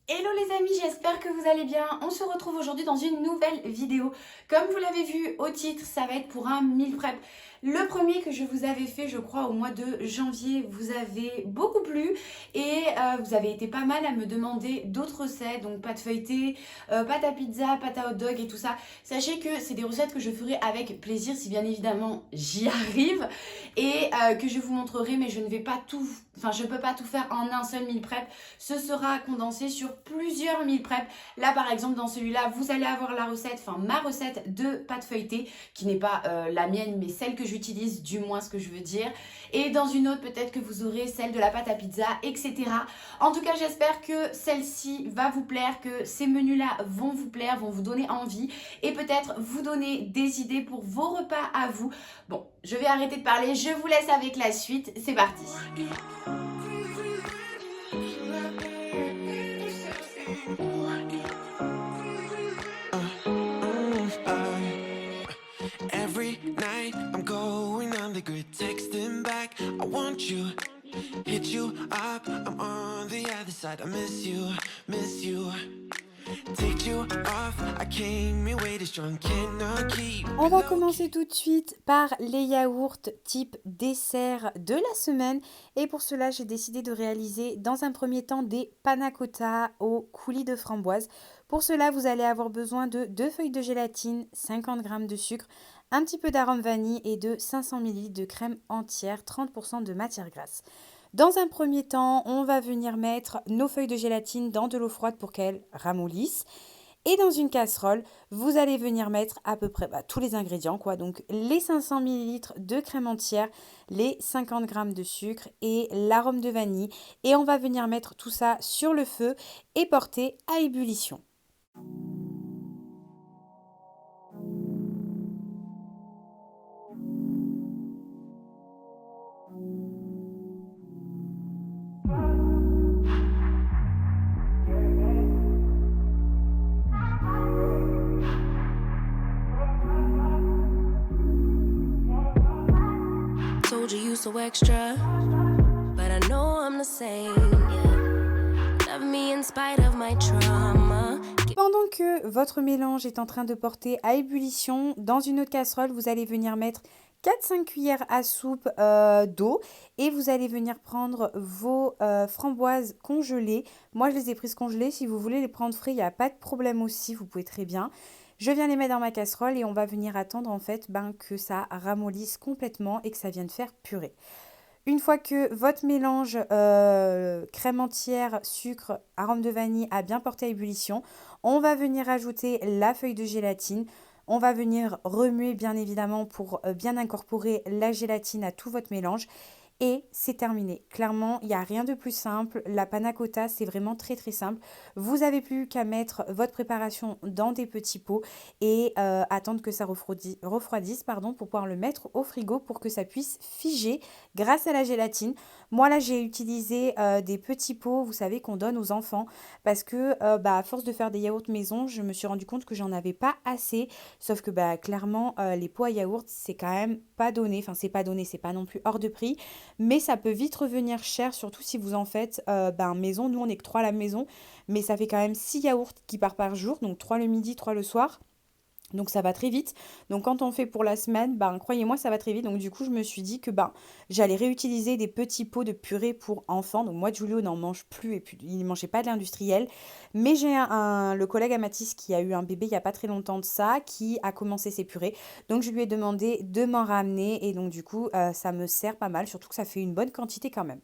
Hello les amis, j'espère que vous allez bien. On se retrouve aujourd'hui dans une nouvelle vidéo. Comme vous l'avez vu au titre, ça va être pour un meal prep. Le premier que je vous avais fait, je crois, au mois de janvier, vous avez beaucoup plu et vous avez été pas mal à me demander d'autres recettes, donc pâte feuilletée, pâte à pizza, pâte à hot dog et tout ça. Sachez que c'est des recettes que je ferai avec plaisir si bien évidemment j'y arrive et que je vous montrerai, mais je ne vais pas tout, enfin je peux pas tout faire en un seul meal prep. Ce sera condensé sur plusieurs meal prep. Là par exemple dans celui-là vous allez avoir la recette, enfin ma recette de pâte feuilletée qui n'est pas la mienne mais celle que j'utilise, du moins ce que je veux dire. Et dans une autre peut-être que vous aurez celle de la pâte à pizza, etc. En tout cas j'espère que celle-ci va vous plaire, que ces menus-là vont vous plaire, vont vous donner envie et peut-être vous donner des idées pour vos repas à vous. Bon, je vais arrêter de parler, je vous laisse avec la suite, c'est parti. Every night I'm going on the grid, texting back. I want you, hit you up. I'm on the other side. I miss you, miss you. Take you off. I came away this strong, cannot keep. On va commencer tout de suite par les yaourts type dessert de la semaine. Et pour cela, j'ai décidé de réaliser dans un premier temps des panna cotta au coulis de framboise. Pour cela, vous allez avoir besoin de 2 feuilles de gélatine, 50 g de sucre, un petit peu d'arôme vanille et de 500 ml de crème entière, 30% de matière grasse. Dans un premier temps, on va venir mettre nos feuilles de gélatine dans de l'eau froide pour qu'elles ramollissent. Et dans une casserole, vous allez venir mettre à peu près tous les ingrédients, quoi. Donc les 500 ml de crème entière, les 50 g de sucre et l'arôme de vanille. Et on va venir mettre tout ça sur le feu et porter à ébullition. Told you you so extra, but I know I'm the same. Yeah. Love me in spite of my trauma. Pendant que votre mélange est en train de porter à ébullition, dans une autre casserole, vous allez venir mettre 4-5 cuillères à soupe d'eau et vous allez venir prendre vos framboises congelées. Moi, je les ai prises congelées. Si vous voulez les prendre frais, il n'y a pas de problème aussi, vous pouvez très bien. Je viens les mettre dans ma casserole et on va venir attendre en fait que ça ramollisse complètement et que ça vienne faire purée. Une fois que votre mélange crème entière, sucre, arôme de vanille a bien porté à ébullition, on va venir ajouter la feuille de gélatine. On va venir remuer bien évidemment pour bien incorporer la gélatine à tout votre mélange. Et c'est terminé. Clairement, il n'y a rien de plus simple. La panna cotta, c'est vraiment très très simple. Vous n'avez plus qu'à mettre votre préparation dans des petits pots et attendre que ça refroidisse pour pouvoir le mettre au frigo pour que ça puisse figer grâce à la gélatine. Moi là, j'ai utilisé des petits pots, vous savez, qu'on donne aux enfants parce que à force de faire des yaourts maison, je me suis rendu compte que j'en avais pas assez. Sauf que clairement, les pots à yaourt, c'est quand même pas donné. Enfin, c'est pas donné, c'est pas non plus hors de prix. Mais ça peut vite revenir cher, surtout si vous en faites maison. Nous, on n'est que 3 à la maison, mais ça fait quand même 6 yaourts qui partent par jour, donc 3 le midi, 3 le soir. Donc ça va très vite. Donc quand on fait pour la semaine, croyez-moi, ça va très vite. Donc du coup, je me suis dit que j'allais réutiliser des petits pots de purée pour enfants. Donc moi, Giulio n'en mange plus et puis il ne mangeait pas de l'industriel. Mais j'ai le collègue Amatis qui a eu un bébé il n'y a pas très longtemps de ça, qui a commencé ses purées. Donc je lui ai demandé de m'en ramener et donc du coup, ça me sert pas mal. Surtout que ça fait une bonne quantité quand même.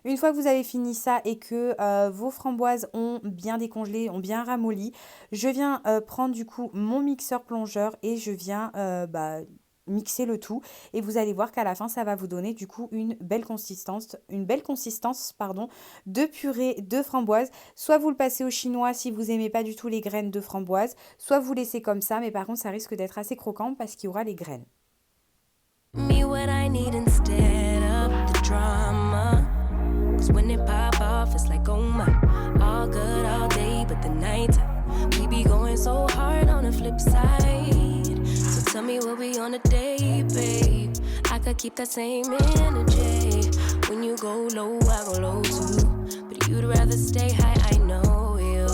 Une fois que vous avez fini ça et que vos framboises ont bien décongelé, ont bien ramolli, je viens prendre du coup mon mixeur plongeur et je viens mixer le tout. Et vous allez voir qu'à la fin, ça va vous donner du coup une belle consistance de purée de framboise. Soit vous le passez au chinois si vous n'aimez pas du tout les graines de framboise, soit vous laissez comme ça, mais par contre, ça risque d'être assez croquant parce qu'il y aura les graines. Me what I need instead of the drama. 'Cause when it pop off, it's like, oh my, all good all day, but the night we be going so hard on the flip side. So tell me what we on a day, babe. I could keep that same energy. When you go low, I go low too. But you'd rather stay high, I know you.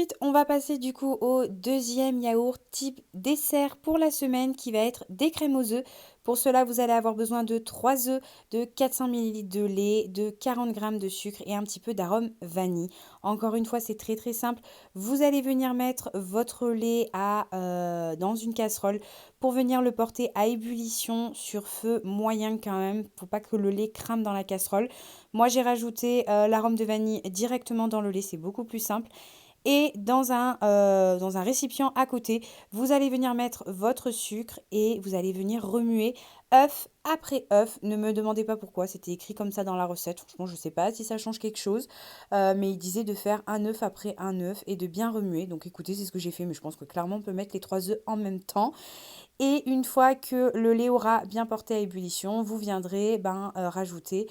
Ensuite, on va passer du coup au deuxième yaourt type dessert pour la semaine qui va être des crèmes aux œufs. Pour cela, vous allez avoir besoin de 3 œufs, de 400 ml de lait, de 40 g de sucre et un petit peu d'arôme vanille. Encore une fois, c'est très très simple. Vous allez venir mettre votre lait dans une casserole pour venir le porter à ébullition sur feu moyen quand même. Faut pas que le lait crame dans la casserole. Moi, j'ai rajouté l'arôme de vanille directement dans le lait, c'est beaucoup plus simple. Et dans un récipient à côté, vous allez venir mettre votre sucre et vous allez venir remuer œuf après œuf. Ne me demandez pas pourquoi, c'était écrit comme ça dans la recette. Franchement, je ne sais pas si ça change quelque chose. Mais il disait de faire un œuf après un œuf et de bien remuer. Donc écoutez, c'est ce que j'ai fait. Mais je pense que clairement, on peut mettre les 3 œufs en même temps. Et une fois que le lait aura bien porté à ébullition, vous viendrez rajouter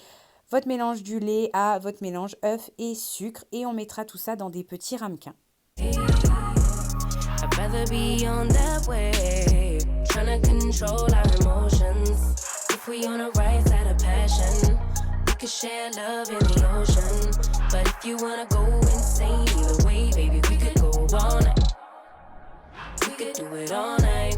votre mélange du lait à votre mélange œuf et sucre et on mettra tout ça dans des petits ramequins. I'd rather be on that wave, trying to control our emotions. If we on the right side of passion, we could share love in the ocean. But if you wanna go insane either way, baby, we could go all night. We could do it all night.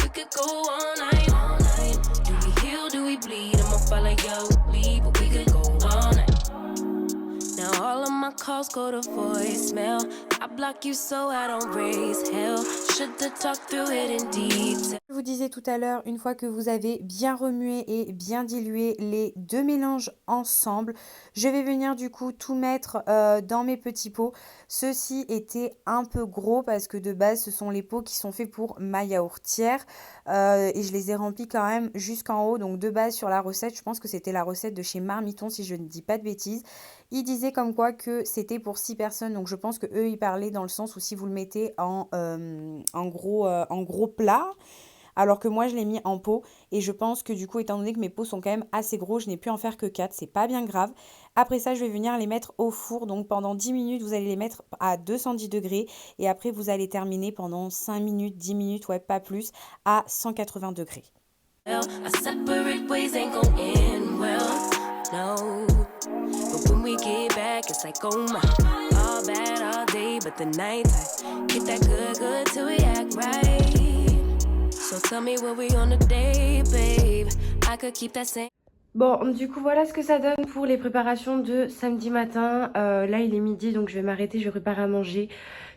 We could go all night, all night. Do we heal, do we bleed? I'ma follow your lead, but we could go all night. Now all of my calls go to voicemail. I block you so I don't raise hell. Should've talked through it in detail. Je vous disais tout à l'heure, une fois que vous avez bien remué et bien dilué les deux mélanges ensemble, je vais venir du coup tout mettre dans mes petits pots. Ceux-ci étaient un peu gros parce que de base, ce sont les pots qui sont faits pour ma yaourtière et je les ai remplis quand même jusqu'en haut. Donc de base sur la recette, je pense que c'était la recette de chez Marmiton si je ne dis pas de bêtises. Il disait comme quoi que c'était pour 6 personnes. Donc je pense que eux ils parlaient dans le sens où si vous le mettez en gros plat. Alors que moi, je l'ai mis en pot et je pense que du coup, étant donné que mes pots sont quand même assez gros, je n'ai pu en faire que 4, c'est pas bien grave. Après ça, je vais venir les mettre au four. Donc pendant 10 minutes, vous allez les mettre à 210 degrés et après, vous allez terminer pendant 5 minutes, 10 minutes, ouais, pas plus, à 180 degrés. Our separate ways ain't gon' end well, no. But when we get back, it's like, oh my, all bad all day, but the night time, get that good till we act right. So tell me what we on a day, babe. I could keep that same. Bon, du coup, voilà ce que ça donne pour les préparations de samedi matin. Là, il est midi, donc je vais m'arrêter, je vais préparer à manger.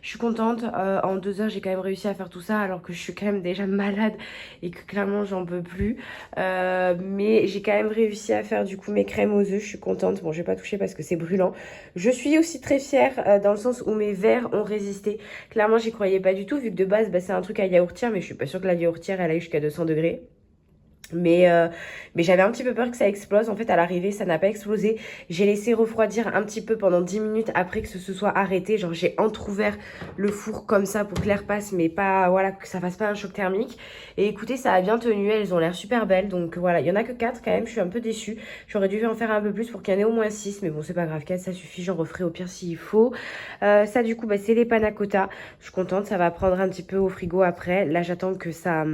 Je suis contente. En 2 heures, j'ai quand même réussi à faire tout ça, alors que je suis quand même déjà malade et que clairement, j'en peux plus. Mais j'ai quand même réussi à faire du coup mes crèmes aux œufs. Je suis contente. Bon, je vais pas toucher parce que c'est brûlant. Je suis aussi très fière dans le sens où mes verres ont résisté. Clairement, j'y croyais pas du tout, vu que de base, c'est un truc à yaourtière, mais je suis pas sûre que la yaourtière, elle aille jusqu'à 200 degrés. Mais j'avais un petit peu peur que ça explose. En fait, à l'arrivée, ça n'a pas explosé. J'ai laissé refroidir un petit peu pendant 10 minutes après que ce se soit arrêté. Genre, j'ai entrouvert le four comme ça pour que l'air passe, mais pas, voilà, que ça fasse pas un choc thermique. Et écoutez, ça a bien tenu. Elles ont l'air super belles. Donc voilà, il y en a que 4 quand même. Je suis un peu déçue. J'aurais dû en faire un peu plus pour qu'il y en ait au moins 6. Mais bon, c'est pas grave. 4, ça suffit. J'en referai au pire s'il faut. Ça, du coup, c'est les panna cotta. Je suis contente. Ça va prendre un petit peu au frigo après. Là, j'attends que ça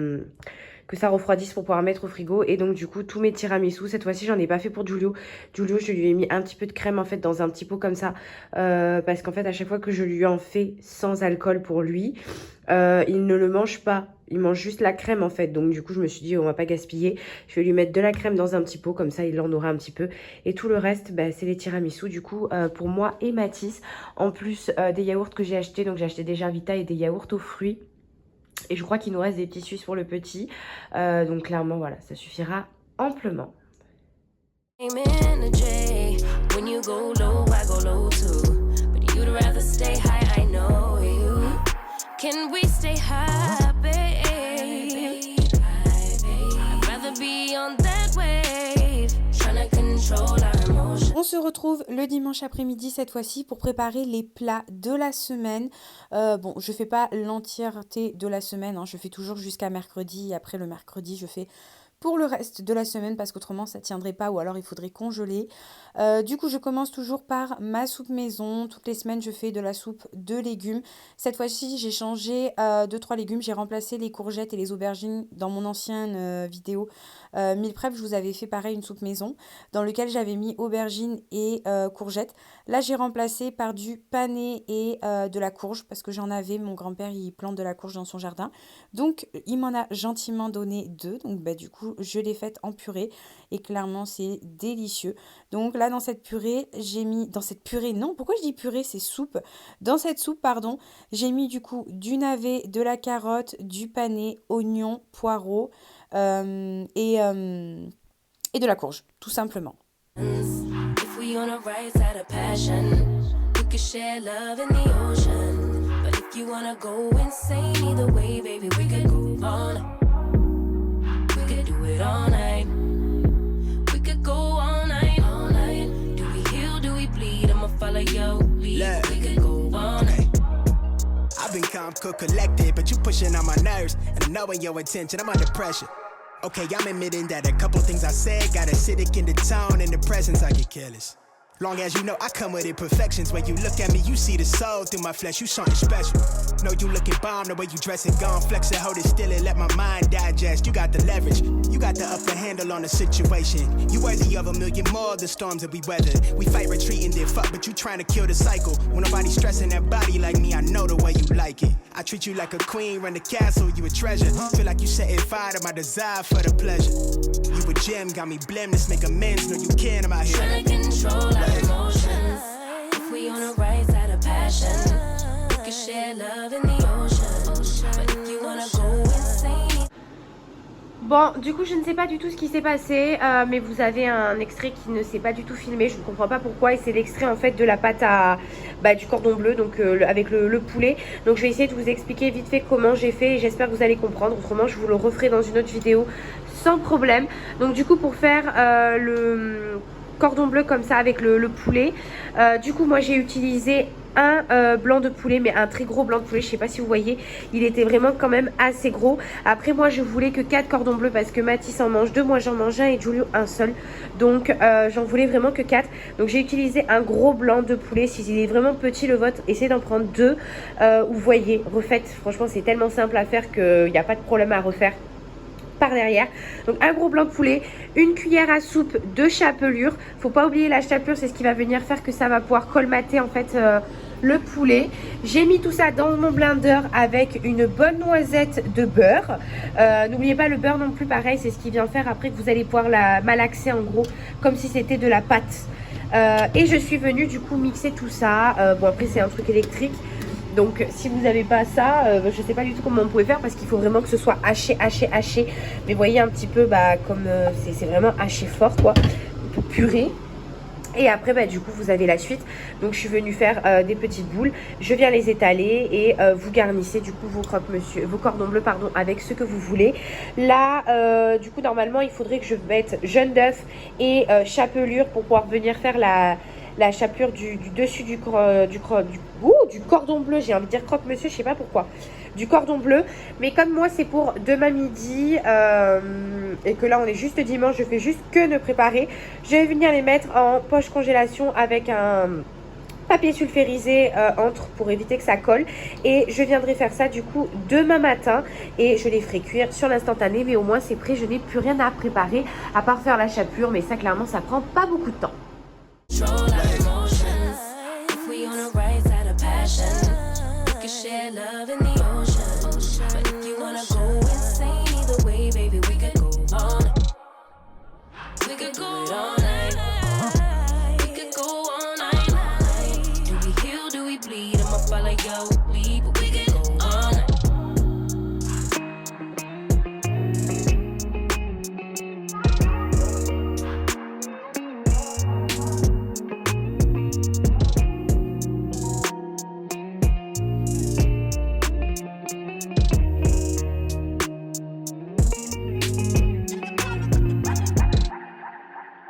refroidisse pour pouvoir mettre au frigo. Et donc du coup tous mes tiramisu, cette fois-ci j'en ai pas fait pour Giulio. Giulio, je lui ai mis un petit peu de crème en fait dans un petit pot comme ça parce qu'en fait à chaque fois que je lui en fais sans alcool pour lui, il ne le mange pas. Il mange juste la crème en fait. Donc du coup je me suis dit on va pas gaspiller. Je vais lui mettre de la crème dans un petit pot, comme ça il en aura un petit peu. Et tout le reste c'est les tiramisu du coup pour moi et Mathis. En plus des yaourts que j'ai achetés. Donc j'ai acheté des Jarvita et des yaourts aux fruits. Et je crois qu'il nous reste des petits Suisses pour le petit. Donc clairement, voilà, ça suffira amplement. When you go low, I go low too. But you'd rather stay high, I know you. Can we stay high, babe? I'd rather be on that wave, trying to control our emotions. On se retrouve le dimanche après-midi cette fois-ci pour préparer les plats de la semaine. Bon, je fais pas l'entièreté de la semaine, hein, je fais toujours jusqu'à mercredi. Après le mercredi, je fais pour le reste de la semaine parce qu'autrement ça tiendrait pas ou alors il faudrait congeler. Du coup, je commence toujours par ma soupe maison. Toutes les semaines, je fais de la soupe de légumes. Cette fois-ci, j'ai changé 2-3 légumes. J'ai remplacé les courgettes et les aubergines dans mon ancienne vidéo meal prep. Je vous avais fait pareil une soupe maison dans lequel j'avais mis aubergines et courgettes. Là, j'ai remplacé par du panais et de la courge parce que j'en avais. Mon grand-père, il plante de la courge dans son jardin. Donc, il m'en a gentiment donné 2. Donc, bah, du coup, je l'ai faite en purée et clairement, c'est délicieux. Donc là, dans cette purée, j'ai mis... Dans cette purée, non, pourquoi je dis purée? C'est soupe. Dans cette soupe, pardon, j'ai mis du coup du navet, de la carotte, du panais, oignons, poireaux et de la courge, tout simplement. If we on a right side of passion, we could share love in the ocean. But if you wanna go insane either way, baby, we could go on. We could do it all night. We could go all night, all night. Do we heal, do we bleed? I'ma follow your lead. Look. We could go all night. I've been calm, cool, collected, but you pushing on my nerves. And I knowing your intention, I'm under pressure. Okay, I'm admitting that a couple things I said got acidic in the tone and the presence, I get careless. Long as you know I come with imperfections. When you look at me, you see the soul through my flesh. You something special. Know you looking bomb, the way you dress it, gone flex it, hold it still and let my mind digest. You got the leverage, you got the upper handle on the situation. You worthy of a million more of the storms that we weathered. We fight retreating, then fuck, but you trying to kill the cycle. When nobody's stressing that body like me, I know the way you like it. I treat you like a queen, run the castle, you a treasure. Feel like you setting fire to my desire for the pleasure. You a gem, got me blem, let's make amends. Know you can, I'm out here. Tryna control our emotions. If we on the right side of passion, we could share love in the ocean. But if you wanna go insane. Bon, du coup, je ne sais pas du tout ce qui s'est passé, mais vous avez un extrait qui ne s'est pas du tout filmé. Je ne comprends pas pourquoi. Et c'est l'extrait en fait de la pâte à du cordon bleu, donc avec le poulet. Donc, je vais essayer de vous expliquer vite fait comment j'ai fait et j'espère que vous allez comprendre. Autrement, je vous le referai dans une autre vidéo sans problème. Donc, du coup, pour faire le cordon bleu comme ça avec le poulet, du coup, moi, j'ai utilisé un blanc de poulet, mais un très gros blanc de poulet. Je sais pas si vous voyez, il était vraiment quand même assez gros. Après moi je voulais que 4 cordons bleus parce que Mathis en mange 2, moi j'en mange un et Julio un seul. Donc j'en voulais vraiment que 4. Donc j'ai utilisé un gros blanc de poulet. Si il est vraiment petit le vôtre, essayez d'en prendre 2. Vous voyez, refaites, franchement c'est tellement simple à faire qu'il n'y a pas de problème à refaire par derrière. Donc un gros blanc de poulet, une cuillère à soupe de chapelure. Faut pas oublier la chapelure, c'est ce qui va venir faire que ça va pouvoir colmater en fait le poulet. J'ai mis tout ça dans mon blender avec une bonne noisette de beurre. N'oubliez pas le beurre non plus, pareil, c'est ce qui vient faire après que vous allez pouvoir la malaxer en gros, comme si c'était de la pâte. Et je suis venue du coup mixer tout ça. Bon après c'est un truc électrique. Donc si vous n'avez pas ça, je ne sais pas du tout comment on pouvait faire parce qu'il faut vraiment que ce soit haché. Mais vous voyez un petit peu comme c'est vraiment haché fort quoi, purée. Et après du coup vous avez la suite. Donc je suis venue faire des petites boules. Je viens les étaler et vous garnissez du coup vos cordons bleus pardon, avec ce que vous voulez. Là du coup normalement il faudrait que je mette jaune d'œuf et chapelure pour pouvoir venir faire la chapelure du dessus du cordon bleu. J'ai envie de dire croque-monsieur, je sais pas pourquoi. Du cordon bleu. Mais comme moi c'est pour demain midi et que là on est juste dimanche, je fais juste que de préparer. Je vais venir les mettre en poche congélation avec un papier sulfurisé entre pour éviter que ça colle. Et je viendrai faire ça du coup demain matin et je les ferai cuire sur l'instantané. Mais au moins c'est prêt, je n'ai plus rien à préparer à part faire la chapelure. Mais ça clairement ça prend pas beaucoup de temps. Control our emotions. If we on the right side of passion, we could share love in the ocean. But if you wanna go insane either way, baby, we could go all night. We could go all night. We could go all night. Do we heal, do we bleed? I'ma follow your lead, but we could go all night.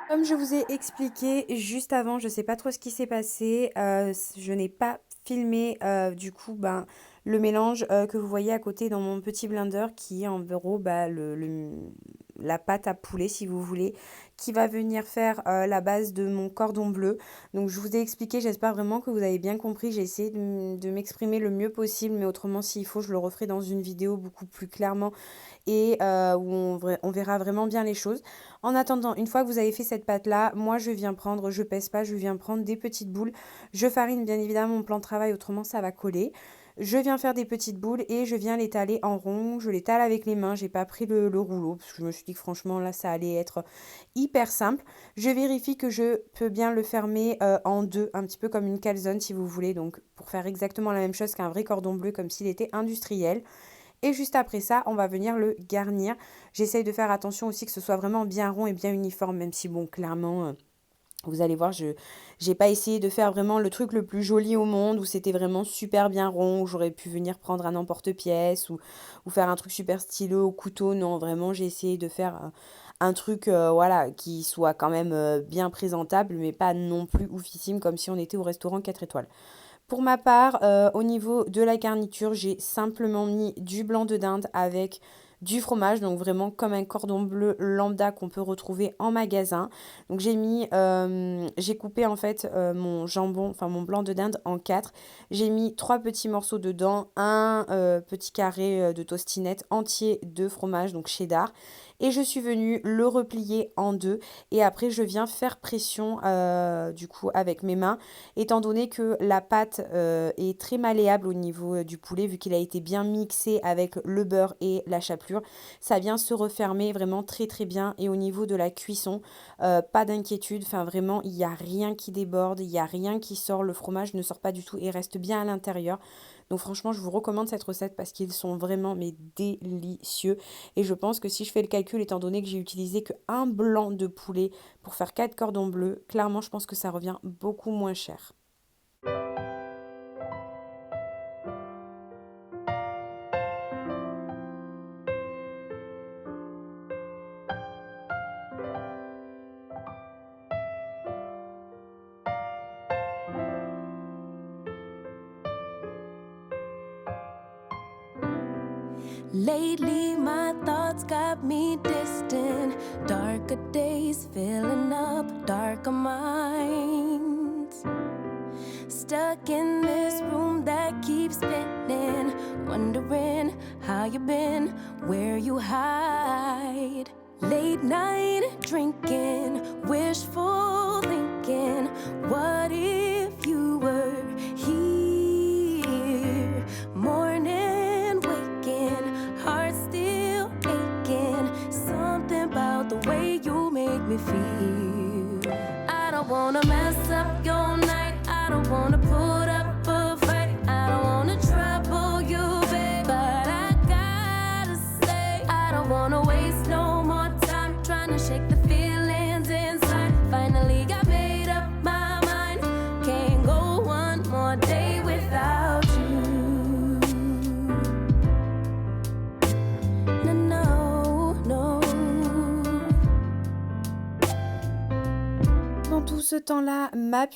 Comme je vous ai expliqué juste avant, je ne sais pas trop ce qui s'est passé. Je n'ai pas filmé du coup le mélange que vous voyez à côté dans mon petit blender qui est en gros la pâte à poulet si vous voulez, qui va venir faire la base de mon cordon bleu. Donc je vous ai expliqué, j'espère vraiment que vous avez bien compris. J'ai essayé de m'exprimer le mieux possible, mais autrement s'il faut, je le referai dans une vidéo beaucoup plus clairement et où on verra vraiment bien les choses. En attendant, une fois que vous avez fait cette pâte-là, moi je pèse pas, je viens prendre des petites boules. Je farine bien évidemment mon plan de travail, autrement ça va coller. Je viens faire des petites boules et je viens l'étaler en rond. Je l'étale avec les mains, j'ai pas pris le rouleau parce que je me suis dit que franchement là ça allait être hyper simple. Je vérifie que je peux bien le fermer en deux, un petit peu comme une calzone si vous voulez, donc pour faire exactement la même chose qu'un vrai cordon bleu comme s'il était industriel. Et juste après ça, on va venir le garnir. J'essaye de faire attention aussi que ce soit vraiment bien rond et bien uniforme, même si bon, clairement, vous allez voir, je n'ai pas essayé de faire vraiment le truc le plus joli au monde, où c'était vraiment super bien rond, où j'aurais pu venir prendre un emporte-pièce, ou faire un truc super stylé au couteau. Non, vraiment, j'ai essayé de faire un truc voilà, qui soit quand même bien présentable, mais pas non plus oufissime, comme si on était au restaurant 4 étoiles. Pour ma part, au niveau de la garniture, j'ai simplement mis du blanc de dinde avec du fromage, donc vraiment comme un cordon bleu lambda qu'on peut retrouver en magasin. Donc j'ai coupé en fait mon jambon, enfin mon blanc de dinde en 4. J'ai mis 3 petits morceaux dedans, un petit carré de tostinette entier de fromage, donc cheddar. Et je suis venue le replier en 2. Et après, je viens faire pression du coup avec mes mains, étant donné que la pâte est très malléable au niveau du poulet, vu qu'il a été bien mixé avec le beurre et la chapelure. Ça vient se refermer vraiment très très bien. Et au niveau de la cuisson, pas d'inquiétude. Enfin vraiment, il n'y a rien qui déborde, il n'y a rien qui sort. Le fromage ne sort pas du tout et reste bien à l'intérieur. Donc franchement, je vous recommande cette recette parce qu'ils sont vraiment mais délicieux. Et je pense que si je fais le calcul, étant donné que j'ai utilisé qu'un blanc de poulet pour faire 4 cordons bleus, clairement, je pense que ça revient beaucoup moins cher. Lately, my thoughts got me distant. Darker days filling up darker minds. Stuck in this room that keeps spinning. Wondering how you been, where you hide. Late night drinking, wishful thinking. What if you were here? Morning waking, heart still aching. Something about the way you make me feel. I don't wanna mess up your night. I don't wanna put up a fight. I don't wanna trouble you, babe. But I gotta say, I don't wanna waste no more time trying to shake the feelings inside. Finally got made up my mind. Can't go one more day without you. No, no, no. Dans tout ce temps-là, ma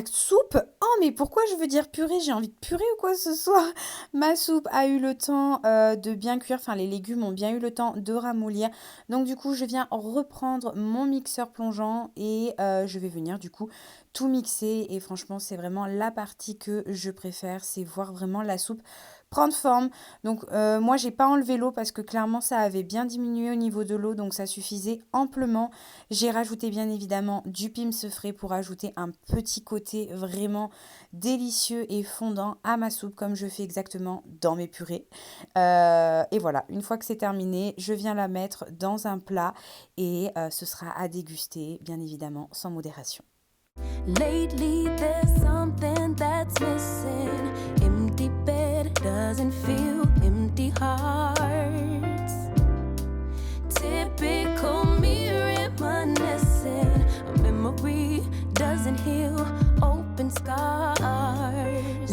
soupe, oh mais pourquoi je veux dire purée? J'ai envie de purée ou quoi ce soir? Ma soupe a eu le temps de bien cuire, enfin les légumes ont bien eu le temps de ramollir. Donc du coup, je viens reprendre mon mixeur plongeant et je vais venir du coup tout mixer. Et franchement, c'est vraiment la partie que je préfère, c'est voir vraiment la soupe prendre forme. Donc moi, j'ai pas enlevé l'eau parce que clairement, ça avait bien diminué au niveau de l'eau, donc ça suffisait amplement. J'ai rajouté bien évidemment du Pim's frais pour ajouter un petit côté vraiment délicieux et fondant à ma soupe, comme je fais exactement dans mes purées. Et voilà, une fois que c'est terminé, je viens la mettre dans un plat et ce sera à déguster, bien évidemment, sans modération. Lately there's something that's missing. Empty bed doesn't feel empty hearts. Typical me reminiscing. A memory doesn't heal open scars.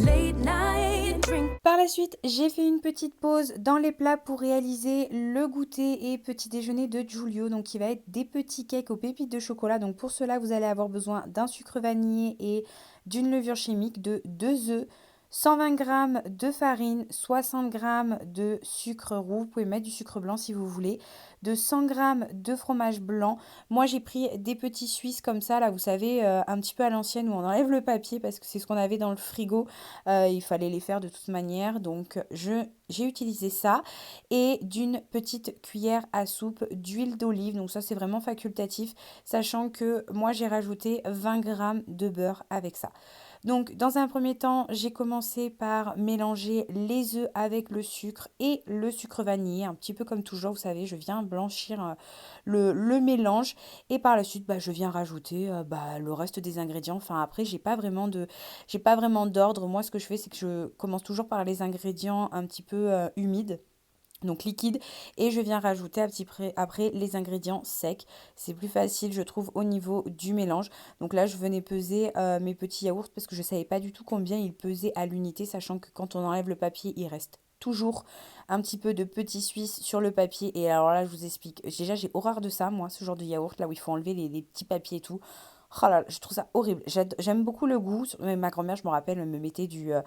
Late night drink. Par la suite, j'ai fait une petite pause dans les plats pour réaliser le goûter et petit déjeuner de Giulio, donc qui va être des petits cakes aux pépites de chocolat. Donc pour cela, vous allez avoir besoin d'un sucre vanillé et d'une levure chimique, de 2 œufs, 120 g de farine, 60 g de sucre roux, vous pouvez mettre du sucre blanc si vous voulez, de 100 g de fromage blanc. Moi j'ai pris des petits Suisses comme ça, là vous savez, un petit peu à l'ancienne où on enlève le papier parce que c'est ce qu'on avait dans le frigo. Il fallait les faire de toute manière, donc j'ai utilisé ça. Et d'une petite cuillère à soupe d'huile d'olive, donc ça c'est vraiment facultatif, sachant que moi j'ai rajouté 20 g de beurre avec ça. Donc dans un premier temps, j'ai commencé par mélanger les œufs avec le sucre et le sucre vanillé, un petit peu comme toujours, vous savez, je viens blanchir le mélange et par la suite, je viens rajouter le reste des ingrédients. Enfin après, j'ai pas vraiment d'ordre. Moi, ce que je fais, c'est que je commence toujours par les ingrédients un petit peu humides. Donc liquide, et je viens rajouter après les ingrédients secs. C'est plus facile je trouve au niveau du mélange. Donc là je venais peser mes petits yaourts parce que je ne savais pas du tout combien ils pesaient à l'unité, sachant que quand on enlève le papier il reste toujours un petit peu de petits Suisses sur le papier. Et alors là je vous explique, déjà j'ai horreur de ça moi, ce genre de yaourt là où il faut enlever les petits papiers et tout. Oh là là, je trouve ça horrible. J'aime beaucoup le goût. Ma grand-mère, je me rappelle, me mettait de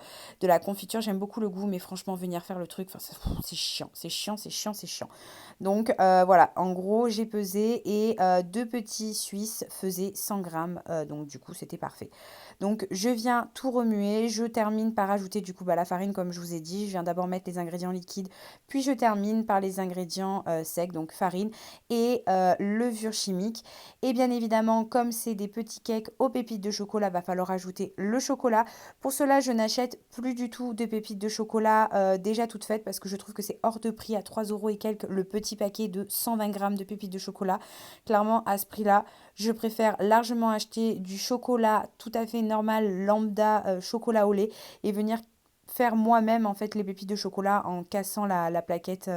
la confiture. J'aime beaucoup le goût, mais franchement, venir faire le truc, c'est chiant, c'est chiant, c'est chiant, c'est chiant. Donc voilà, en gros, j'ai pesé et deux petits Suisses faisaient 100 grammes. Donc du coup, c'était parfait. Donc je viens tout remuer. Je termine par ajouter du coup la farine, comme je vous ai dit. Je viens d'abord mettre les ingrédients liquides, puis je termine par les ingrédients secs, donc farine et levure chimique. Et bien évidemment, comme c'est des petits cakes aux pépites de chocolat, va falloir ajouter le chocolat. Pour cela, je n'achète plus du tout de pépites de chocolat déjà toutes faites parce que je trouve que c'est hors de prix à 3 € et quelques le petit paquet de 120 grammes de pépites de chocolat. Clairement, à ce prix-là, je préfère largement acheter du chocolat tout à fait normal, lambda, chocolat au lait et venir faire moi-même en fait les pépites de chocolat en cassant la plaquette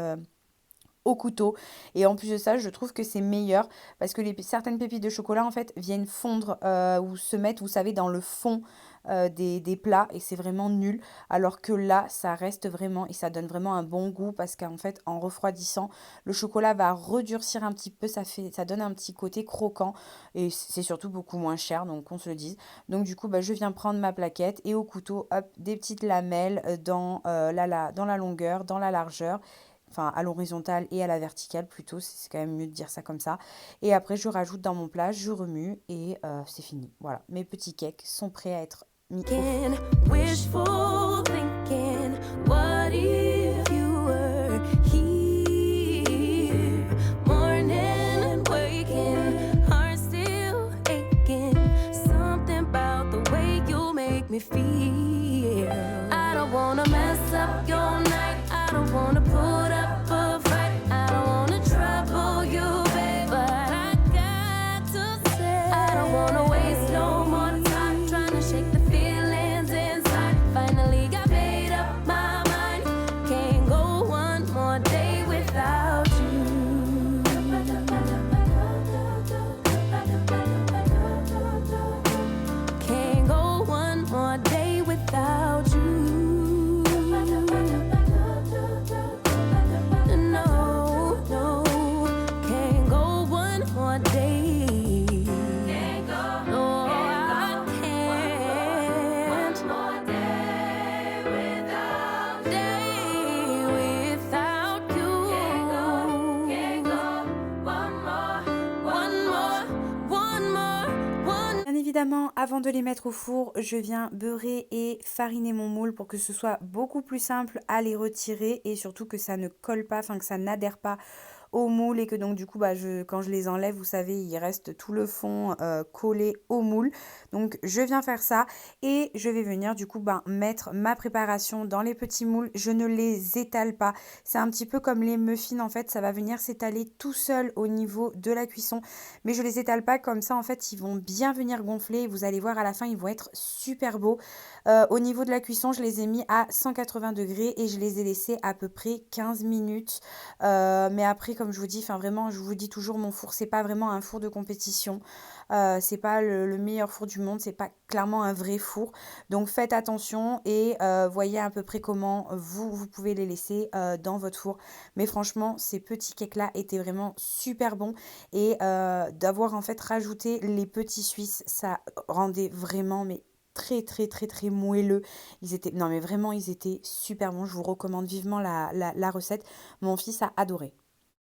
au couteau. Et en plus de ça, je trouve que c'est meilleur parce que certaines pépites de chocolat en fait viennent fondre ou se mettre, vous savez, dans le fond des plats et c'est vraiment nul. Alors que là, ça reste vraiment et ça donne vraiment un bon goût parce qu'en fait, en refroidissant, le chocolat va redurcir un petit peu, ça donne un petit côté croquant et c'est surtout beaucoup moins cher, donc qu'on se le dise. Donc du coup, je viens prendre ma plaquette et au couteau, hop, des petites lamelles dans la longueur, dans la largeur. Enfin, à l'horizontale et à la verticale plutôt, c'est quand même mieux de dire ça comme ça. Et après, je rajoute dans mon plat, je remue et c'est fini. Voilà, mes petits cakes sont prêts à être mis au four. Wishful thinking, what if you were here? Morning and waking, heart still aching. Something about the way you make me feel. I don't wanna mess up your night. I don't wanna put up a fight. I don't wanna trouble you, babe. But I got to say, I don't wanna waste no more time trying to shake the feelings inside. Finally got made up my mind. Can't go one more day without you. Can't go one more day without you. Évidemment, avant de les mettre au four, je viens beurrer et fariner mon moule pour que ce soit beaucoup plus simple à les retirer et surtout que ça ne colle pas, enfin que ça n'adhère pas au moule et que donc du coup quand je les enlève, vous savez, il reste tout le fond collé au moule. Donc je viens faire ça et je vais venir du coup mettre ma préparation dans les petits moules. Je ne les étale pas. C'est un petit peu comme les muffins en fait, ça va venir s'étaler tout seul au niveau de la cuisson. Mais je les étale pas comme ça en fait, ils vont bien venir gonfler. Vous allez voir à la fin, ils vont être super beaux. Au niveau de la cuisson, je les ai mis à 180 degrés et je les ai laissés à peu près 15 minutes. Mais après, comme je vous dis, enfin vraiment, je vous dis toujours, mon four, c'est pas vraiment un four de compétition. C'est pas le meilleur four du monde, c'est pas clairement un vrai four. Donc faites attention et voyez à peu près comment vous pouvez les laisser dans votre four. Mais franchement, ces petits cakes-là étaient vraiment super bons et d'avoir en fait rajouté les petits Suisses, ça rendait vraiment très très très très moelleux. Ils étaient super bons. Je vous recommande vivement la recette. Mon fils a adoré.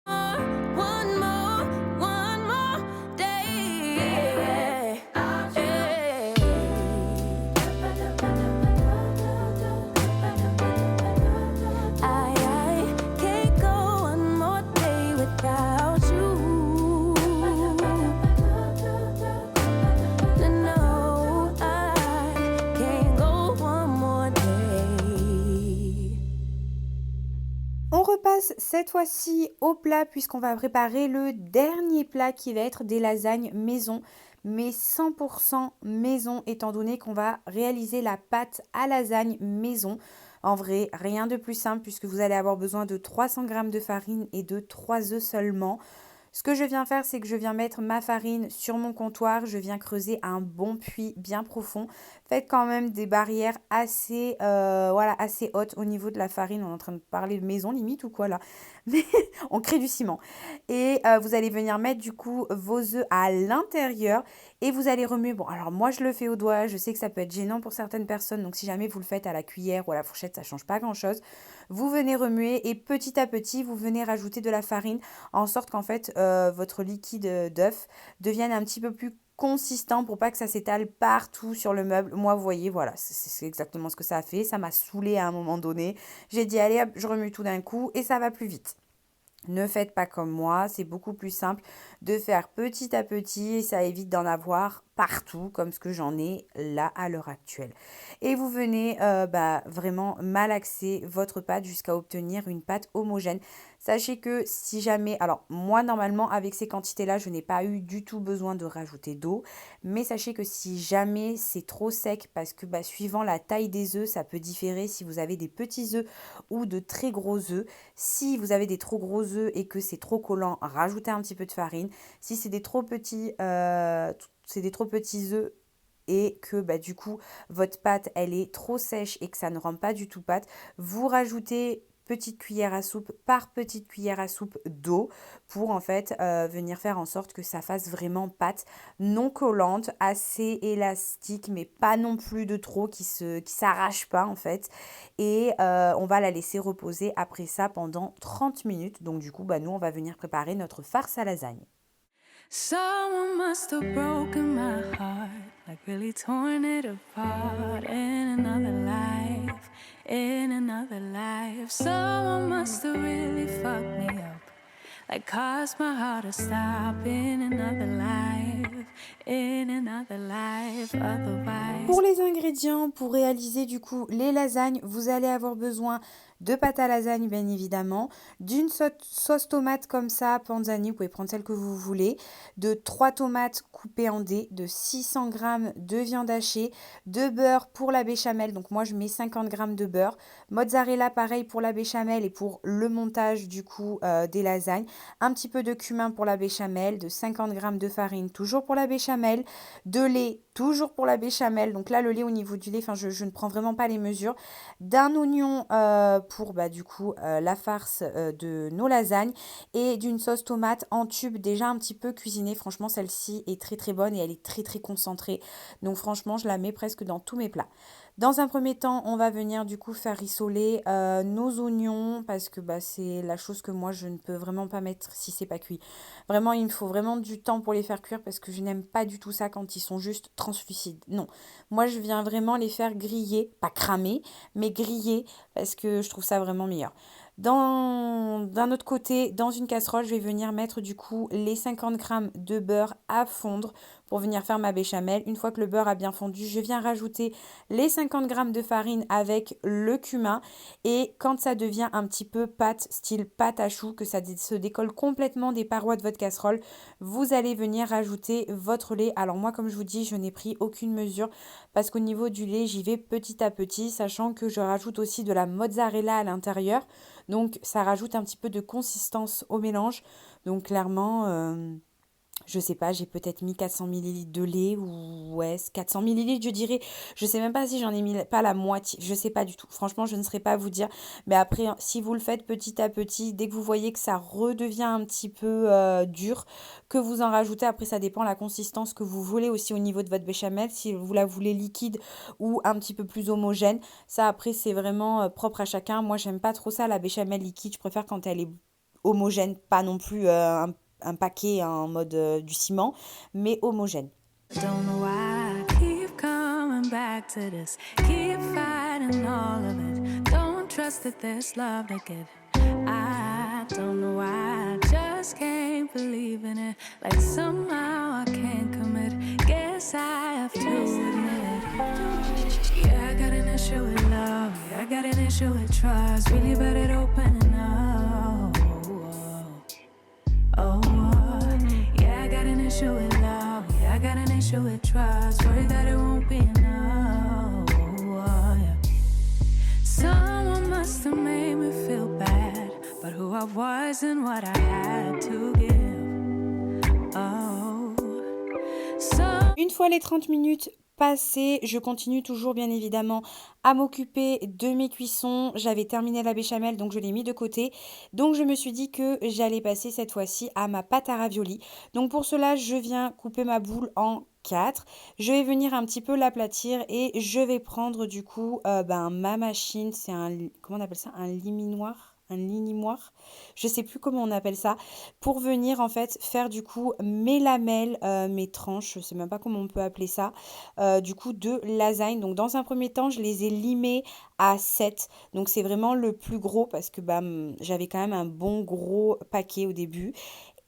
One cette fois-ci au plat puisqu'on va préparer le dernier plat qui va être des lasagnes maison, mais 100% maison étant donné qu'on va réaliser la pâte à lasagne maison. En vrai, rien de plus simple puisque vous allez avoir besoin de 300 g de farine et de 3 œufs seulement. Ce que je viens faire, c'est que je viens mettre ma farine sur mon comptoir, je viens creuser un bon puits bien profond. Faites quand même des barrières assez, assez hautes au niveau de la farine. On est en train de parler de maison limite ou quoi là? Mais on crée du ciment. Et vous allez venir mettre du coup vos œufs à l'intérieur et vous allez remuer. Bon, alors moi je le fais au doigt, je sais que ça peut être gênant pour certaines personnes. Donc si jamais vous le faites à la cuillère ou à la fourchette, ça ne change pas grand-chose. Vous venez remuer et petit à petit, vous venez rajouter de la farine en sorte qu'en fait, votre liquide d'œuf devienne un petit peu plus consistant pour pas que ça s'étale partout sur le meuble. Moi, vous voyez, voilà, c'est exactement ce que ça a fait. Ça m'a saoulée à un moment donné. J'ai dit, allez, hop, je remue tout d'un coup et ça va plus vite. Ne faites pas comme moi, c'est beaucoup plus simple de faire petit à petit et ça évite d'en avoir partout comme ce que j'en ai là à l'heure actuelle. Et vous venez vraiment malaxer votre pâte jusqu'à obtenir une pâte homogène. Sachez que si jamais, alors moi normalement avec ces quantités-là, je n'ai pas eu du tout besoin de rajouter d'eau, mais sachez que si jamais c'est trop sec, parce que suivant la taille des œufs, ça peut différer si vous avez des petits œufs ou de très gros œufs. Si vous avez des trop gros œufs et que c'est trop collant, rajoutez un petit peu de farine. Si c'est des trop petits œufs et que du coup votre pâte elle est trop sèche et que ça ne rend pas du tout pâte, vous rajoutez petite cuillère à soupe par petite cuillère à soupe d'eau pour en fait venir faire en sorte que ça fasse vraiment pâte non collante, assez élastique mais pas non plus de trop qui s'arrache pas en fait. Et on va la laisser reposer après ça pendant 30 minutes. Donc du coup nous on va venir préparer notre farce à lasagne. Someone must have broken my heart, like really torn it apart in another life, in another life. Someone must have really fucked me up, like caused my heart to stop in another life, in another life, otherwise. Pour les ingrédients, pour réaliser du coup les lasagnes, vous allez avoir besoin de pâte à lasagne bien évidemment, d'une sauce tomate comme ça, panzani, vous pouvez prendre celle que vous voulez, de 3 tomates coupées en dés, de 600 g de viande hachée, de beurre pour la béchamel, donc moi je mets 50 g de beurre, mozzarella pareil pour la béchamel et pour le montage du coup des lasagnes, un petit peu de cumin pour la béchamel, de 50 g de farine toujours pour la béchamel, de lait toujours pour la béchamel, donc là le lait au niveau du lait, je ne prends vraiment pas les mesures, d'un oignon pour du coup la farce de nos lasagnes et d'une sauce tomate en tube déjà un petit peu cuisinée. Franchement celle-ci est très très bonne et elle est très très concentrée, donc franchement je la mets presque dans tous mes plats. Dans un premier temps, on va venir du coup faire rissoler nos oignons parce que c'est la chose que moi je ne peux vraiment pas mettre si c'est pas cuit. Vraiment, il me faut vraiment du temps pour les faire cuire parce que je n'aime pas du tout ça quand ils sont juste translucides. Non, moi je viens vraiment les faire griller, pas cramer, mais griller parce que je trouve ça vraiment meilleur. D'un autre côté, dans une casserole, je vais venir mettre du coup les 50 g de beurre à fondre pour venir faire ma béchamel. Une fois que le beurre a bien fondu, je viens rajouter les 50 g de farine avec le cumin. Et quand ça devient un petit peu pâte, style pâte à choux, que ça se décolle complètement des parois de votre casserole, vous allez venir rajouter votre lait. Alors moi, comme je vous dis, je n'ai pris aucune mesure parce qu'au niveau du lait, j'y vais petit à petit, sachant que je rajoute aussi de la mozzarella à l'intérieur. Donc ça rajoute un petit peu de consistance au mélange. Donc clairement, je sais pas, j'ai peut-être mis 400 ml de lait ou 400 ml je dirais. Je sais même pas si j'en ai mis pas la moitié, je sais pas du tout. Franchement, je ne saurais pas vous dire. Mais après, si vous le faites petit à petit, dès que vous voyez que ça redevient un petit peu dur, que vous en rajoutez. Après, ça dépend la consistance que vous voulez aussi au niveau de votre béchamel. Si vous la voulez liquide ou un petit peu plus homogène, ça après c'est vraiment propre à chacun. Moi, j'aime pas trop ça, la béchamel liquide. Je préfère quand elle est homogène, pas non plus un paquet en mode du ciment, mais homogène. Don't know why I keep coming back to this, keep fighting all of it, don't trust that there's love to give. I don't know why I just can't believe in it, like somehow I can't commit, guess I have to admit. Yeah, I got an issue with love, yeah, I got an issue with trust, really bad at opening up. issue with trust. Worry that it won't be enough. Oh, yeah. Someone must have made me feel bad about who I was and what I had to give. Oh, so Une fois les 30 minutes passées, je continue toujours bien évidemment à m'occuper de mes cuissons. J'avais terminé la béchamel, donc je l'ai mis de côté. Donc je me suis dit que j'allais passer cette fois-ci à ma pâte à raviolis. Donc pour cela, je viens couper ma boule en 4. Je vais venir un petit peu l'aplatir et je vais prendre du coup ma machine. C'est un, comment on appelle ça? Un liminoir? Un linimoire, je sais plus comment on appelle ça, pour venir en fait faire du coup mes lamelles, mes tranches, je sais même pas comment on peut appeler ça, du coup de lasagne. Donc dans un premier temps, je les ai limées à 7. Donc c'est vraiment le plus gros parce que j'avais quand même un bon gros paquet au début.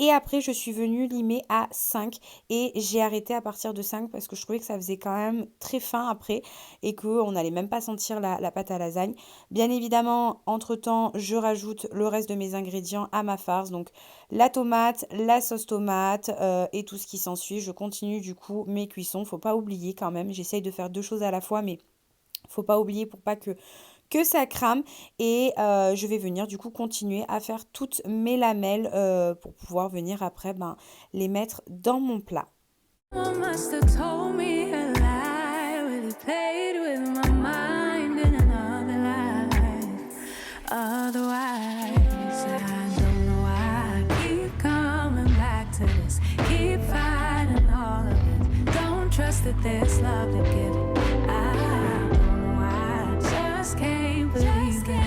Et après, je suis venue limer à 5 et j'ai arrêté à partir de 5 parce que je trouvais que ça faisait quand même très fin après et qu'on n'allait même pas sentir la pâte à lasagne. Bien évidemment, entre-temps, je rajoute le reste de mes ingrédients à ma farce. Donc la tomate, la sauce tomate et tout ce qui s'ensuit. Je continue du coup mes cuissons. Faut pas oublier quand même, j'essaye de faire 2 choses à la fois, mais faut pas oublier pour pas que ça crame et je vais venir du coup continuer à faire toutes mes lamelles pour pouvoir venir après les mettre dans mon plat. someone must have told me a lie, really played with my mind in another life. Otherwise, I don't know why I keep coming back to this, keep fighting all of it. Don't trust that there's love to give. I don't know why I just can't believe it.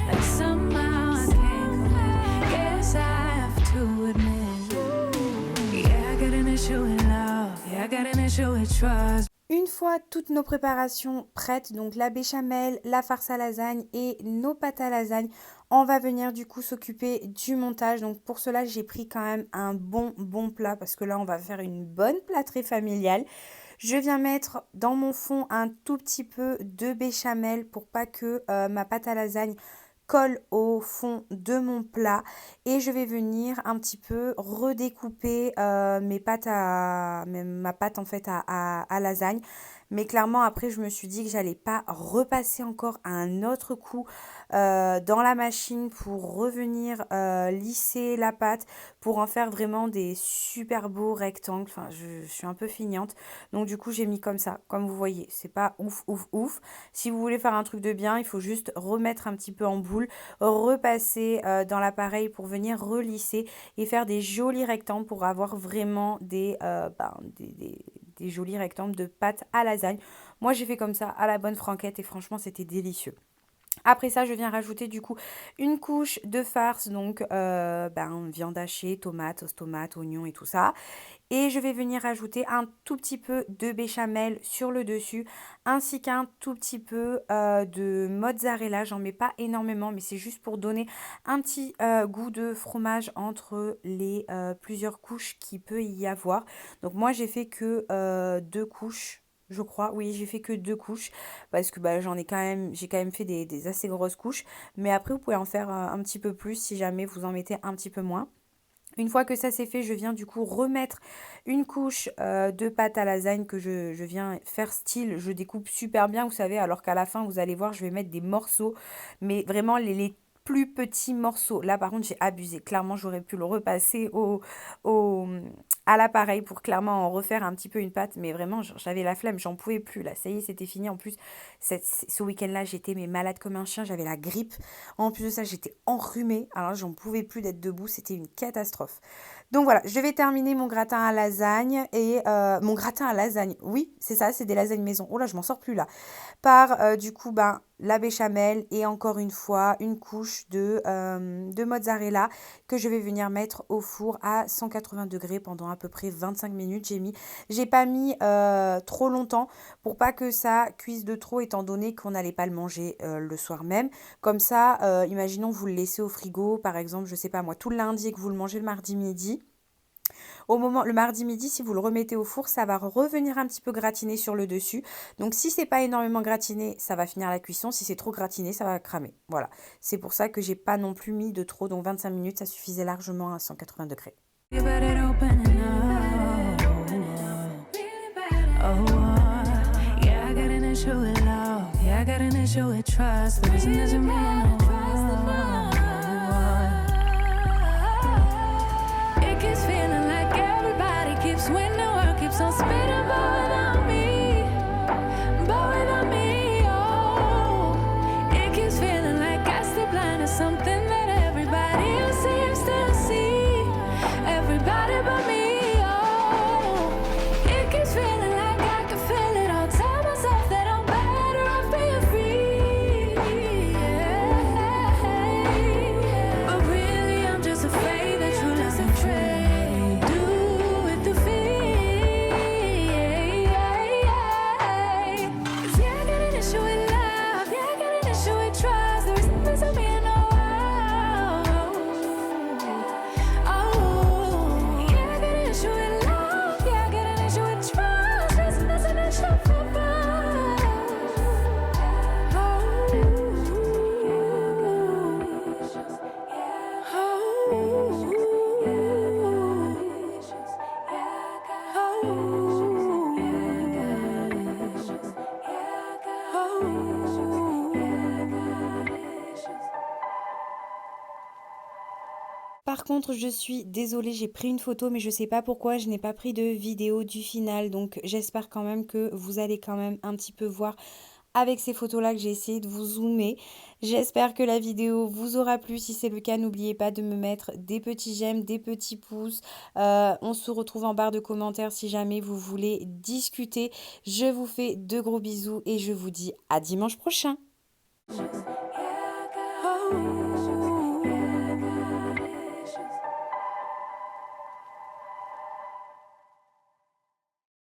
Like somehow I can't commit. Guess I have to admit, yeah, I got an issue with love. Yeah, I got an issue with trust. Une fois toutes nos préparations prêtes, donc la béchamel, la farce à lasagne et nos pâtes à lasagne, on va venir du coup s'occuper du montage. Donc pour cela, j'ai pris quand même un bon plat parce que là, on va faire une bonne plâtrée familiale. Je viens mettre dans mon fond un tout petit peu de béchamel pour pas que ma pâte à lasagne colle au fond de mon plat et je vais venir un petit peu redécouper ma pâte en fait à lasagne. Mais clairement après je me suis dit que j'allais pas repasser encore un autre coup dans la machine pour revenir lisser la pâte pour en faire vraiment des super beaux rectangles. Enfin je suis un peu feignante donc du coup j'ai mis comme ça, comme vous voyez, c'est pas ouf. Si vous voulez faire un truc de bien, il faut juste remettre un petit peu en boule, repasser dans l'appareil pour venir relisser et faire des jolis rectangles pour avoir vraiment des jolis rectangles de pâte à lasagne. Moi j'ai fait comme ça à la bonne franquette et franchement c'était délicieux. Après ça, je viens rajouter du coup une couche de farce, donc viande hachée, tomate, sauce tomate, oignon et tout ça. Et je vais venir rajouter un tout petit peu de béchamel sur le dessus, ainsi qu'un tout petit peu de mozzarella. J'en mets pas énormément, mais c'est juste pour donner un petit goût de fromage entre les plusieurs couches qu'il peut y avoir. Donc moi, j'ai fait que 2 couches. Je crois, oui, j'ai fait que 2 couches parce que j'ai quand même fait des assez grosses couches. Mais après, vous pouvez en faire un petit peu plus si jamais vous en mettez un petit peu moins. Une fois que ça c'est fait, je viens du coup remettre une couche de pâte à lasagne que je viens faire style. Je découpe super bien, vous savez, alors qu'à la fin, vous allez voir, je vais mettre des morceaux. Mais vraiment, les plus petits morceaux. Là, par contre, j'ai abusé. Clairement, j'aurais pu le repasser à l'appareil pour clairement en refaire un petit peu une pâte. Mais vraiment, j'avais la flemme, j'en pouvais plus. Là, ça y est, c'était fini. En plus, ce week-end-là, j'étais malade comme un chien. J'avais la grippe. En plus de ça, j'étais enrhumée. Alors, j'en pouvais plus d'être debout. C'était une catastrophe. Donc voilà, je vais terminer mon gratin à lasagne et mon gratin à lasagne, oui, c'est ça, c'est des lasagnes maison. Oh là, je m'en sors plus là. Par du coup, la béchamel et encore une fois, une couche de mozzarella que je vais venir mettre au four à 180 degrés pendant à peu près 25 minutes. J'ai pas mis trop longtemps pour pas que ça cuise de trop étant donné qu'on n'allait pas le manger le soir même. Comme ça, imaginons vous le laissez au frigo, par exemple, je sais pas moi, tout le lundi et que vous le mangez le mardi midi. Le mardi midi, si vous le remettez au four, ça va revenir un petit peu gratiner sur le dessus. Donc si c'est pas énormément gratiné, ça va finir la cuisson. Si c'est trop gratiné, ça va cramer. Voilà. C'est pour ça que j'ai pas non plus mis de trop. Donc 25 minutes, ça suffisait largement à 180 degrés. You better open it up. issue with trust. The reason doesn't mean it keeps feeling like everybody keeps winning, the world keeps on spinning, but without me, oh, it keeps feeling like I stay blind to something that everybody else seems to see. Everybody but me. Par contre, je suis désolée, j'ai pris une photo, mais je sais pas pourquoi je n'ai pas pris de vidéo du final. Donc, j'espère quand même que vous allez quand même un petit peu voir avec ces photos-là que j'ai essayé de vous zoomer. J'espère que la vidéo vous aura plu. Si c'est le cas, n'oubliez pas de me mettre des petits j'aime, des petits pouces. On se retrouve en barre de commentaires si jamais vous voulez discuter. Je vous fais de gros bisous et je vous dis à dimanche prochain.